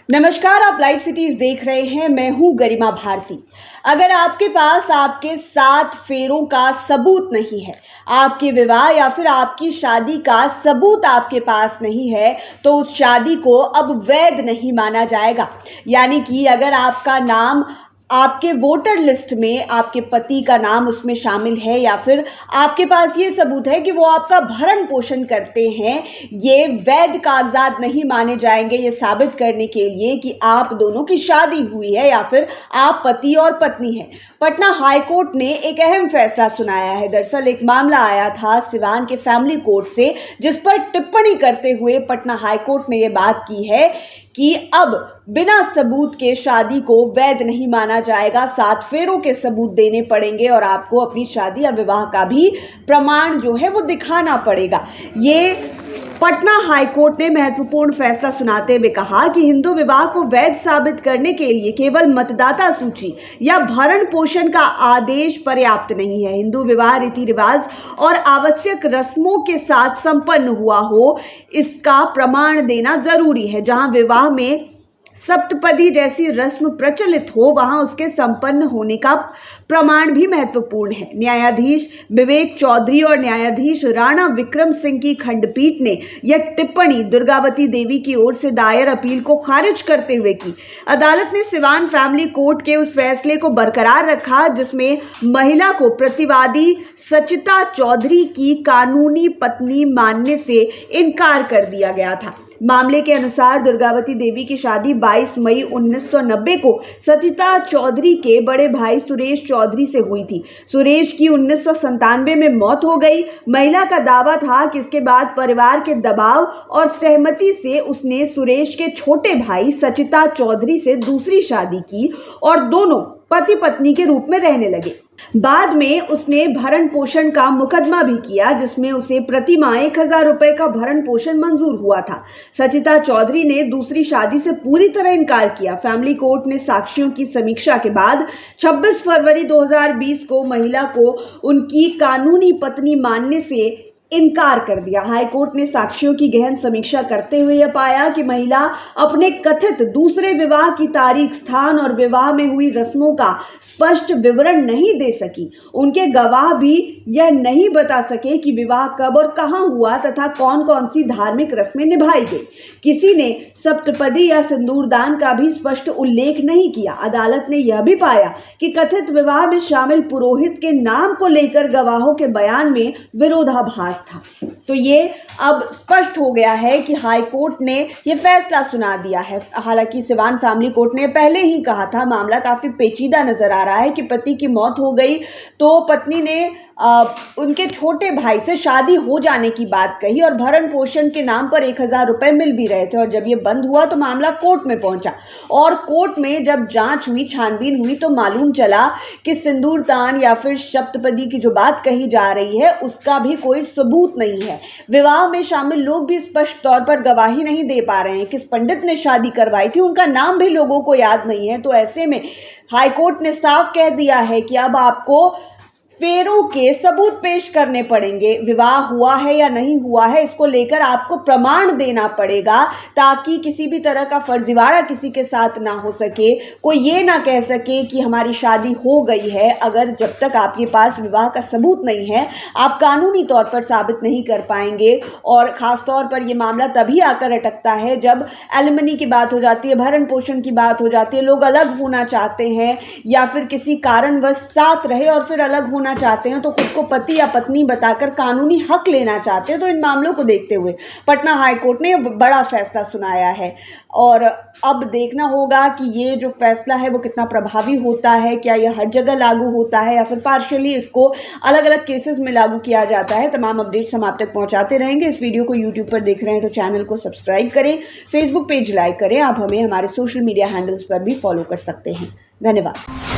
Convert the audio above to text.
नमस्कार, आप live cities देख रहे हैं। मैं हूं गरिमा भारती। अगर आपके पास आपके 7 फेरों का सबूत नहीं है, आपके विवाह या फिर आपकी शादी का सबूत आपके पास नहीं है, तो उस शादी को अब वैध नहीं माना जाएगा। यानी कि अगर आपका नाम आपके वोटर लिस्ट में आपके पति का नाम उसमें शामिल है या फिर आपके पास ये सबूत है कि वो आपका भरण पोषण करते हैं, ये वैध कागजात नहीं माने जाएंगे ये साबित करने के लिए कि आप दोनों की शादी हुई है या फिर आप पति और पत्नी हैं। पटना हाईकोर्ट ने एक अहम फैसला सुनाया है। दरअसल एक मामला आया था सिवान के फैमिली कोर्ट से, जिस पर टिप्पणी करते हुए पटना हाईकोर्ट ने ये बात की है कि अब बिना सबूत के शादी को वैध नहीं माना जाएगा। 7 फेरों के सबूत देने पड़ेंगे और आपको अपनी शादी या विवाह का भी प्रमाण जो है वो दिखाना पड़ेगा। ये पटना हाईकोर्ट ने महत्वपूर्ण फैसला सुनाते हुए कहा कि हिंदू विवाह को वैध साबित करने के लिए केवल मतदाता सूची या भरण पोषण का आदेश पर्याप्त नहीं है। हिंदू विवाह रीति रिवाज और आवश्यक रस्मों के साथ संपन्न हुआ हो, इसका प्रमाण देना जरूरी है। जहां विवाह में सप्तपदी जैसी रस्म प्रचलित हो, वहां उसके संपन्न होने का प्रमाण भी महत्वपूर्ण है। न्यायाधीश विवेक चौधरी और न्यायाधीश राणा विक्रम सिंह की खंडपीठ ने यह टिप्पणी दुर्गावती देवी की ओर से दायर अपील को खारिज करते हुए की। अदालत ने सिवान फैमिली कोर्ट के उस फैसले को बरकरार रखा जिसमें महिला को प्रतिवादी सचिता चौधरी की कानूनी पत्नी मानने से इनकार कर दिया गया था। मामले के अनुसार दुर्गावती देवी की शादी 22 मई 1990 को सचिता चौधरी के बड़े भाई सुरेश चौधरी से हुई थी। सुरेश की 1997 में मौत हो गई। महिला का दावा था कि इसके बाद परिवार के दबाव और सहमति से उसने सुरेश के छोटे भाई सचिता चौधरी से दूसरी शादी की और दोनों पति पत्नी के रूप में रहने लगे। बाद में उसने भरण पोषण का मुकदमा भी किया, जिसमें उसे प्रति माह 1000 रुपए का भरण पोषण मंजूर हुआ था। सचिता चौधरी ने दूसरी शादी से पूरी तरह इनकार किया। फैमिली कोर्ट ने साक्ष्यों की समीक्षा के बाद 26 फरवरी 2020 को महिला को उनकी कानूनी पत्नी मानने से इनकार कर दिया। हाईकोर्ट ने साक्ष्यों की गहन समीक्षा करते हुए यह पाया कि महिला अपने कथित दूसरे विवाह की तारीख, स्थान और विवाह में हुई रस्मों का स्पष्ट विवरण नहीं दे सकी। उनके गवाह भी यह नहीं बता सके कि विवाह कब और कहां हुआ तथा कौन कौन सी धार्मिक रस्में निभाई गई। किसी ने सप्तपदी या सिंदूरदान का भी स्पष्ट उल्लेख नहीं किया। अदालत ने यह भी पाया कि कथित विवाह में शामिल पुरोहित के नाम को लेकर गवाहों के बयान में विरोधाभास था। तो ये अब स्पष्ट हो गया है कि हाई कोर्ट ने ये फैसला सुना दिया है। हालांकि सिवान फैमिली कोर्ट ने पहले ही कहा था, मामला काफी पेचीदा नजर आ रहा है कि पति की मौत हो गई तो पत्नी ने उनके छोटे भाई से शादी हो जाने की बात कही और भरण पोषण के नाम पर 1000 रुपए मिल भी रहे थे। और जब ये बंद हुआ तो मामला कोर्ट में पहुंचा और कोर्ट में जब जांच हुई, छानबीन हुई, तो मालूम चला कि सिंदूरदान या फिर सप्तपदी की जो बात कही जा रही है उसका भी कोई सबूत नहीं है। विवाह में शामिल लोग भी स्पष्ट तौर पर गवाही नहीं दे पा रहे हैं। किस पंडित ने शादी करवाई थी उनका नाम भी लोगों को याद नहीं है। तो ऐसे में हाईकोर्ट ने साफ कह दिया है कि अब आपको फेरों के सबूत पेश करने पड़ेंगे। विवाह हुआ है या नहीं हुआ है इसको लेकर आपको प्रमाण देना पड़ेगा, ताकि किसी भी तरह का फर्जीवाड़ा किसी के साथ ना हो सके। कोई ये ना कह सके कि हमारी शादी हो गई है। अगर जब तक आपके पास विवाह का सबूत नहीं है, आप कानूनी तौर पर साबित नहीं कर पाएंगे। और ख़ास तौर पर ये मामला तभी आकर अटकता है जब एलिमनी की बात हो जाती है, भरण पोषण की बात हो जाती है, लोग अलग होना चाहते हैं या फिर किसी कारणवश साथ रहे और फिर अलग होना चाहते हैं, तो खुद को पति या पत्नी बताकर कानूनी हक लेना चाहते हैं। तो इन मामलों को देखते हुए पटना हाईकोर्ट ने बड़ा फैसला सुनाया है और अब देखना होगा कि ये जो फैसला है वो कितना प्रभावी होता है। क्या यह हर जगह लागू होता है या फिर पार्शियली इसको अलग अलग केसेस में लागू किया जाता है। तमाम अपडेट्स हम आप तक पहुंचाते रहेंगे। इस वीडियो को यूट्यूब पर देख रहे हैं तो चैनल को सब्सक्राइब करें, फेसबुक पेज लाइक करें। आप हमें हमारे सोशल मीडिया हैंडल्स पर भी फॉलो कर सकते हैं। धन्यवाद।